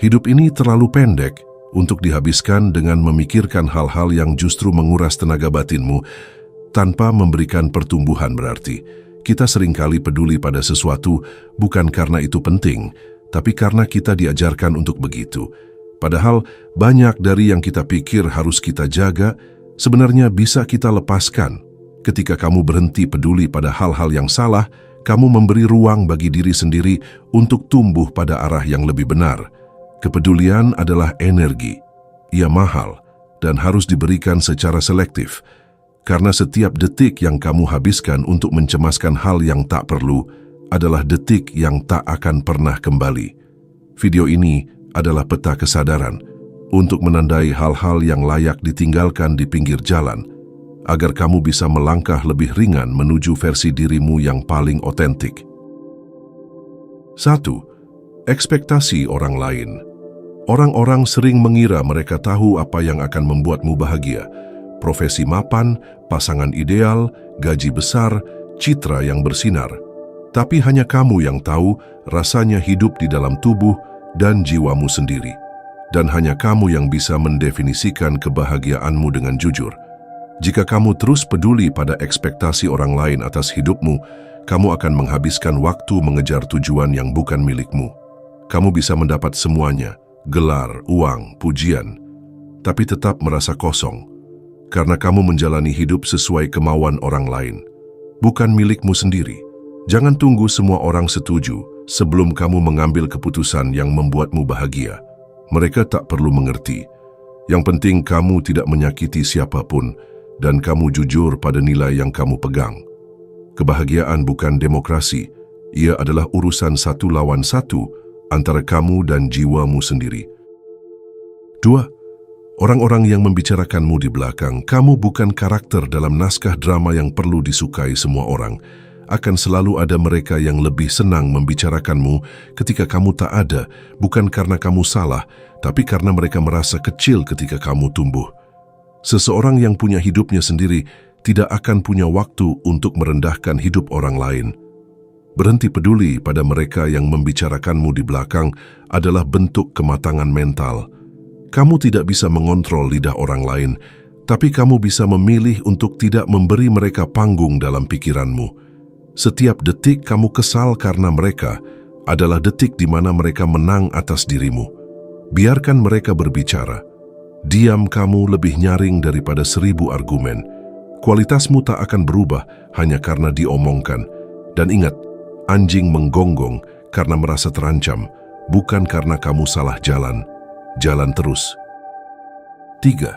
Hidup ini terlalu pendek untuk dihabiskan dengan memikirkan hal-hal yang justru menguras tenaga batinmu tanpa memberikan pertumbuhan berarti. Kita seringkali peduli pada sesuatu bukan karena itu penting, tapi karena kita diajarkan untuk begitu. Padahal banyak dari yang kita pikir harus kita jaga, sebenarnya bisa kita lepaskan. Ketika kamu berhenti peduli pada hal-hal yang salah, kamu memberi ruang bagi diri sendiri untuk tumbuh pada arah yang lebih benar. Kepedulian adalah energi. Ia mahal dan harus diberikan secara selektif. Karena setiap detik yang kamu habiskan untuk mencemaskan hal yang tak perlu adalah detik yang tak akan pernah kembali. Video ini adalah peta kesadaran untuk menandai hal-hal yang layak ditinggalkan di pinggir jalan, agar kamu bisa melangkah lebih ringan menuju versi dirimu yang paling otentik. 1. Ekspektasi orang lain. Orang-orang sering mengira mereka tahu apa yang akan membuatmu bahagia. Profesi mapan, pasangan ideal, gaji besar, citra yang bersinar. Tapi hanya kamu yang tahu rasanya hidup di dalam tubuh dan jiwamu sendiri. Dan hanya kamu yang bisa mendefinisikan kebahagiaanmu dengan jujur. Jika kamu terus peduli pada ekspektasi orang lain atas hidupmu, kamu akan menghabiskan waktu mengejar tujuan yang bukan milikmu. Kamu bisa mendapat semuanya, gelar, uang, pujian, tapi tetap merasa kosong. Karena kamu menjalani hidup sesuai kemauan orang lain, bukan milikmu sendiri. Jangan tunggu semua orang setuju sebelum kamu mengambil keputusan yang membuatmu bahagia. Mereka tak perlu mengerti. Yang penting kamu tidak menyakiti siapapun dan kamu jujur pada nilai yang kamu pegang. Kebahagiaan bukan demokrasi, ia adalah urusan satu lawan satu antara kamu dan jiwamu sendiri. 2. Orang-orang yang membicarakanmu di belakang, kamu bukan karakter dalam naskah drama yang perlu disukai semua orang. Akan selalu ada mereka yang lebih senang membicarakanmu ketika kamu tak ada, bukan karena kamu salah, tapi karena mereka merasa kecil ketika kamu tumbuh. Seseorang yang punya hidupnya sendiri tidak akan punya waktu untuk merendahkan hidup orang lain. Berhenti peduli pada mereka yang membicarakanmu di belakang adalah bentuk kematangan mental. Kamu tidak bisa mengontrol lidah orang lain, tapi kamu bisa memilih untuk tidak memberi mereka panggung dalam pikiranmu. Setiap detik kamu kesal karena mereka adalah detik di mana mereka menang atas dirimu. Biarkan mereka berbicara. Diam kamu lebih nyaring daripada 1000 argumen. Kualitasmu tak akan berubah hanya karena diomongkan. Dan ingat, anjing menggonggong karena merasa terancam, bukan karena kamu salah jalan. Jalan terus. 3.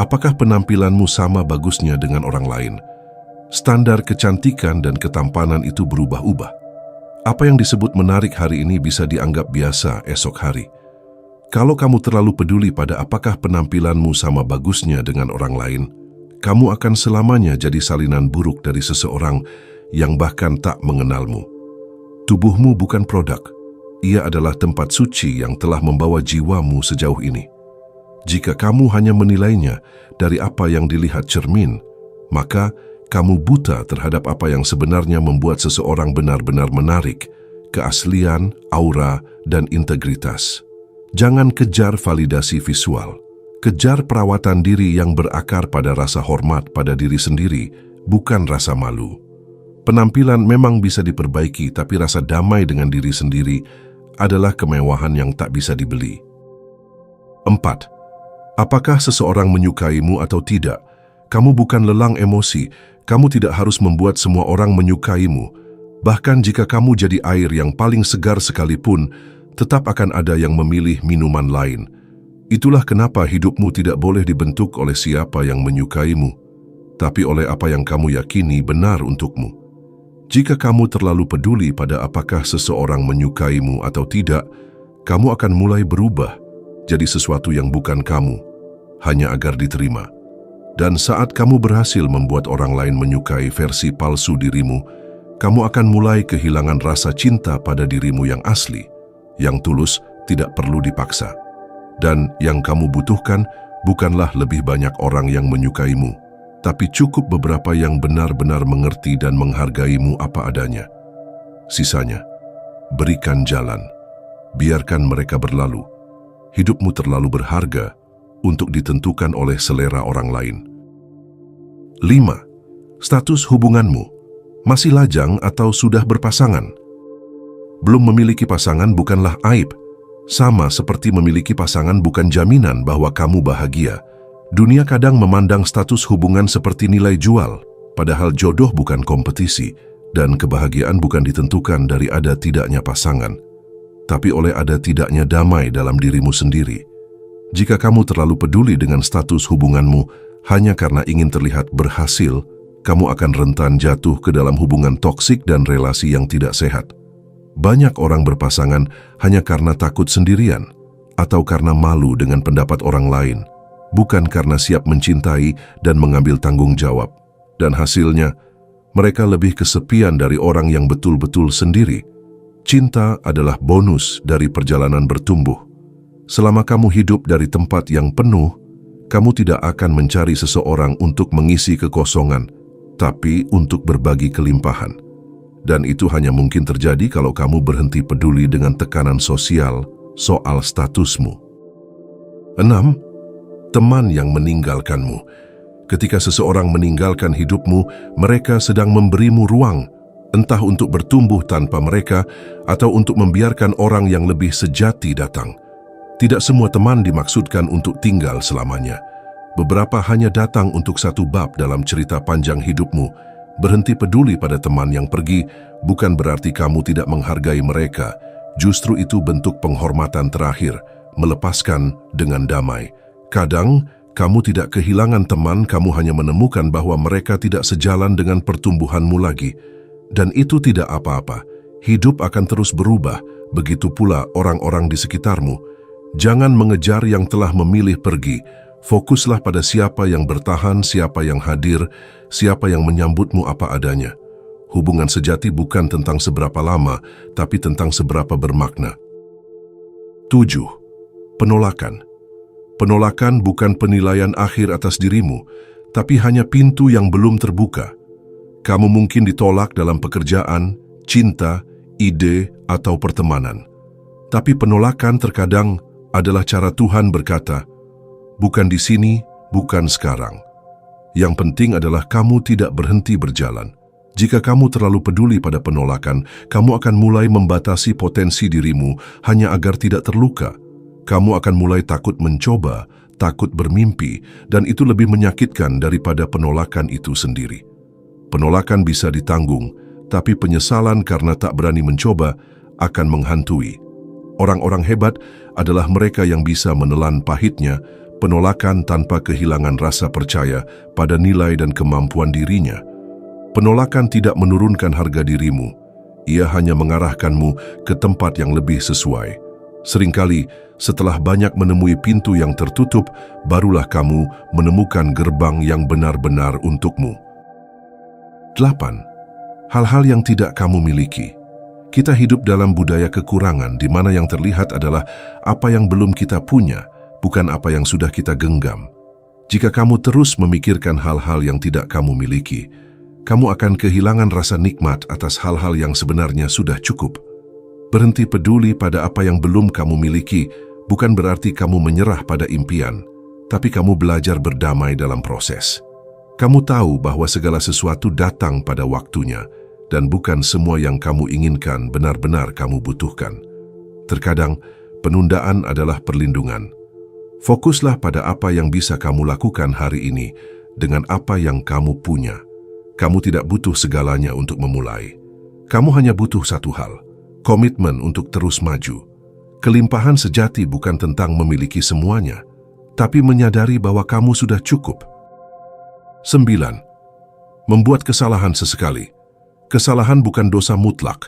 Apakah penampilanmu sama bagusnya dengan orang lain? Standar kecantikan dan ketampanan itu berubah-ubah. Apa yang disebut menarik hari ini bisa dianggap biasa esok hari. Kalau kamu terlalu peduli pada apakah penampilanmu sama bagusnya dengan orang lain, kamu akan selamanya jadi salinan buruk dari seseorang yang bahkan tak mengenalmu. Tubuhmu bukan produk. Ia adalah tempat suci yang telah membawa jiwamu sejauh ini. Jika kamu hanya menilainya dari apa yang dilihat cermin, maka kamu buta terhadap apa yang sebenarnya membuat seseorang benar-benar menarik, keaslian, aura, dan integritas. Jangan kejar validasi visual. Kejar perawatan diri yang berakar pada rasa hormat pada diri sendiri, bukan rasa malu. Penampilan memang bisa diperbaiki, tapi rasa damai dengan diri sendiri adalah kemewahan yang tak bisa dibeli. 4. Apakah seseorang menyukaimu atau tidak? Kamu bukan lelang emosi. Kamu tidak harus membuat semua orang menyukaimu. Bahkan jika kamu jadi air yang paling segar sekalipun, tetap akan ada yang memilih minuman lain. Itulah kenapa hidupmu tidak boleh dibentuk oleh siapa yang menyukaimu, tapi oleh apa yang kamu yakini benar untukmu. Jika kamu terlalu peduli pada apakah seseorang menyukaimu atau tidak, kamu akan mulai berubah jadi sesuatu yang bukan kamu, hanya agar diterima. Dan saat kamu berhasil membuat orang lain menyukai versi palsu dirimu, kamu akan mulai kehilangan rasa cinta pada dirimu yang asli, yang tulus, tidak perlu dipaksa. Dan yang kamu butuhkan bukanlah lebih banyak orang yang menyukaimu, tapi cukup beberapa yang benar-benar mengerti dan menghargaimu apa adanya. Sisanya, berikan jalan. Biarkan mereka berlalu. hidupmu terlalu berharga untuk ditentukan oleh selera orang lain. 5. Status hubunganmu. Masih lajang atau sudah berpasangan? Belum memiliki pasangan bukanlah aib. Sama seperti memiliki pasangan bukan jaminan bahwa kamu bahagia. Dunia kadang memandang status hubungan seperti nilai jual, padahal jodoh bukan kompetisi, dan kebahagiaan bukan ditentukan dari ada tidaknya pasangan, tapi oleh ada tidaknya damai dalam dirimu sendiri. Jika kamu terlalu peduli dengan status hubunganmu hanya karena ingin terlihat berhasil, kamu akan rentan jatuh ke dalam hubungan toksik dan relasi yang tidak sehat. Banyak orang berpasangan hanya karena takut sendirian atau karena malu dengan pendapat orang lain, bukan karena siap mencintai dan mengambil tanggung jawab. Dan hasilnya, mereka lebih kesepian dari orang yang betul-betul sendiri. Cinta adalah bonus dari perjalanan bertumbuh. Selama kamu hidup dari tempat yang penuh, kamu tidak akan mencari seseorang untuk mengisi kekosongan, tapi untuk berbagi kelimpahan. Dan itu hanya mungkin terjadi kalau kamu berhenti peduli dengan tekanan sosial soal statusmu. 6. Teman yang meninggalkanmu. Ketika seseorang meninggalkan hidupmu, mereka sedang memberimu ruang, entah untuk bertumbuh tanpa mereka atau untuk membiarkan orang yang lebih sejati datang. Tidak semua teman dimaksudkan untuk tinggal selamanya. Beberapa hanya datang untuk satu bab dalam cerita panjang hidupmu. Berhenti peduli pada teman yang pergi bukan berarti kamu tidak menghargai mereka. Justru itu bentuk penghormatan terakhir, melepaskan dengan damai. Kadang, kamu tidak kehilangan teman, kamu hanya menemukan bahwa mereka tidak sejalan dengan pertumbuhanmu lagi. Dan itu tidak apa-apa. Hidup akan terus berubah, begitu pula orang-orang di sekitarmu. Jangan mengejar yang telah memilih pergi. Fokuslah pada siapa yang bertahan, siapa yang hadir, siapa yang menyambutmu apa adanya. Hubungan sejati bukan tentang seberapa lama, tapi tentang seberapa bermakna. 7. Penolakan. Penolakan bukan penilaian akhir atas dirimu, tapi hanya pintu yang belum terbuka. Kamu mungkin ditolak dalam pekerjaan, cinta, ide, atau pertemanan. Tapi penolakan terkadang adalah cara Tuhan berkata, bukan di sini, bukan sekarang. Yang penting adalah kamu tidak berhenti berjalan. Jika kamu terlalu peduli pada penolakan, kamu akan mulai membatasi potensi dirimu hanya agar tidak terluka. Kamu akan mulai takut mencoba, takut bermimpi, dan itu lebih menyakitkan daripada penolakan itu sendiri. Penolakan bisa ditanggung, tapi penyesalan karena tak berani mencoba akan menghantui. Orang-orang hebat adalah mereka yang bisa menelan pahitnya penolakan tanpa kehilangan rasa percaya pada nilai dan kemampuan dirinya. Penolakan tidak menurunkan harga dirimu, ia hanya mengarahkanmu ke tempat yang lebih sesuai. Seringkali, setelah banyak menemui pintu yang tertutup, barulah kamu menemukan gerbang yang benar-benar untukmu. 8. Hal-hal yang tidak kamu miliki. Kita hidup dalam budaya kekurangan di mana yang terlihat adalah apa yang belum kita punya, bukan apa yang sudah kita genggam. Jika kamu terus memikirkan hal-hal yang tidak kamu miliki, kamu akan kehilangan rasa nikmat atas hal-hal yang sebenarnya sudah cukup. Berhenti peduli pada apa yang belum kamu miliki bukan berarti kamu menyerah pada impian, tapi kamu belajar berdamai dalam proses. Kamu tahu bahwa segala sesuatu datang pada waktunya, dan bukan semua yang kamu inginkan benar-benar kamu butuhkan. Terkadang, penundaan adalah perlindungan. Fokuslah pada apa yang bisa kamu lakukan hari ini dengan apa yang kamu punya. Kamu tidak butuh segalanya untuk memulai. Kamu hanya butuh satu hal, komitmen untuk terus maju. Kelimpahan sejati bukan tentang memiliki semuanya, tapi menyadari bahwa kamu sudah cukup. 9. Membuat kesalahan sesekali. Kesalahan bukan dosa mutlak.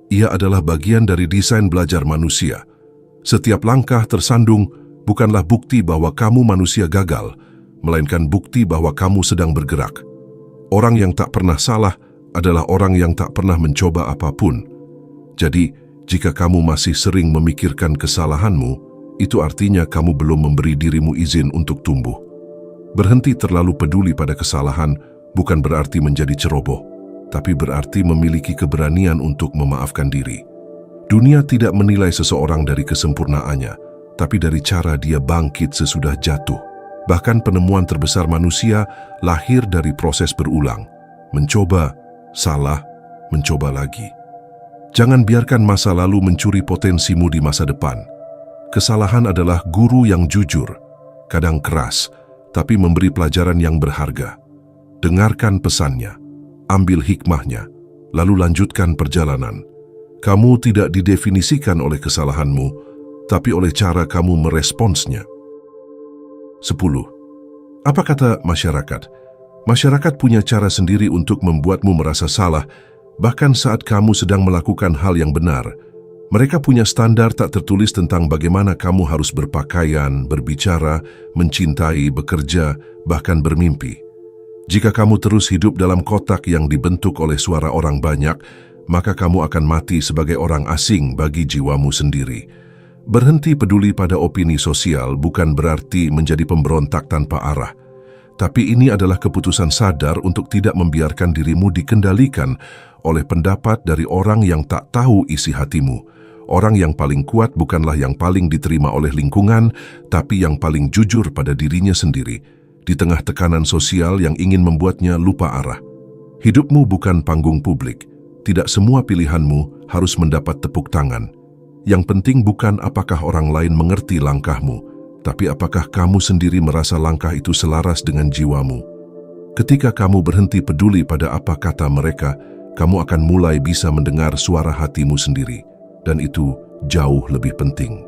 Ia adalah bagian dari desain belajar manusia. Setiap langkah tersandung bukanlah bukti bahwa kamu manusia gagal, melainkan bukti bahwa kamu sedang bergerak. Orang yang tak pernah salah adalah orang yang tak pernah mencoba apapun. Jadi, jika kamu masih sering memikirkan kesalahanmu, itu artinya kamu belum memberi dirimu izin untuk tumbuh. Berhenti terlalu peduli pada kesalahan bukan berarti menjadi ceroboh, tapi berarti memiliki keberanian untuk memaafkan diri. Dunia tidak menilai seseorang dari kesempurnaannya, tapi dari cara dia bangkit sesudah jatuh. Bahkan penemuan terbesar manusia lahir dari proses berulang. Mencoba, salah, mencoba lagi. Jangan biarkan masa lalu mencuri potensimu di masa depan. Kesalahan adalah guru yang jujur, kadang keras, tapi memberi pelajaran yang berharga. Dengarkan pesannya, ambil hikmahnya, lalu lanjutkan perjalanan. Kamu tidak didefinisikan oleh kesalahanmu, tapi oleh cara kamu meresponsnya. 10. Apa kata masyarakat? Masyarakat punya cara sendiri untuk membuatmu merasa salah, bahkan saat kamu sedang melakukan hal yang benar. Mereka punya standar tak tertulis tentang bagaimana kamu harus berpakaian, berbicara, mencintai, bekerja, bahkan bermimpi. Jika kamu terus hidup dalam kotak yang dibentuk oleh suara orang banyak, maka kamu akan mati sebagai orang asing bagi jiwamu sendiri. Berhenti peduli pada opini sosial bukan berarti menjadi pemberontak tanpa arah. Tapi ini adalah keputusan sadar untuk tidak membiarkan dirimu dikendalikan oleh pendapat dari orang yang tak tahu isi hatimu. Orang yang paling kuat bukanlah yang paling diterima oleh lingkungan, tapi yang paling jujur pada dirinya sendiri, di tengah tekanan sosial yang ingin membuatnya lupa arah. Hidupmu bukan panggung publik. Tidak semua pilihanmu harus mendapat tepuk tangan. Yang penting bukan apakah orang lain mengerti langkahmu, tapi apakah kamu sendiri merasa langkah itu selaras dengan jiwamu. Ketika kamu berhenti peduli pada apa kata mereka, kamu akan mulai bisa mendengar suara hatimu sendiri, dan itu jauh lebih penting.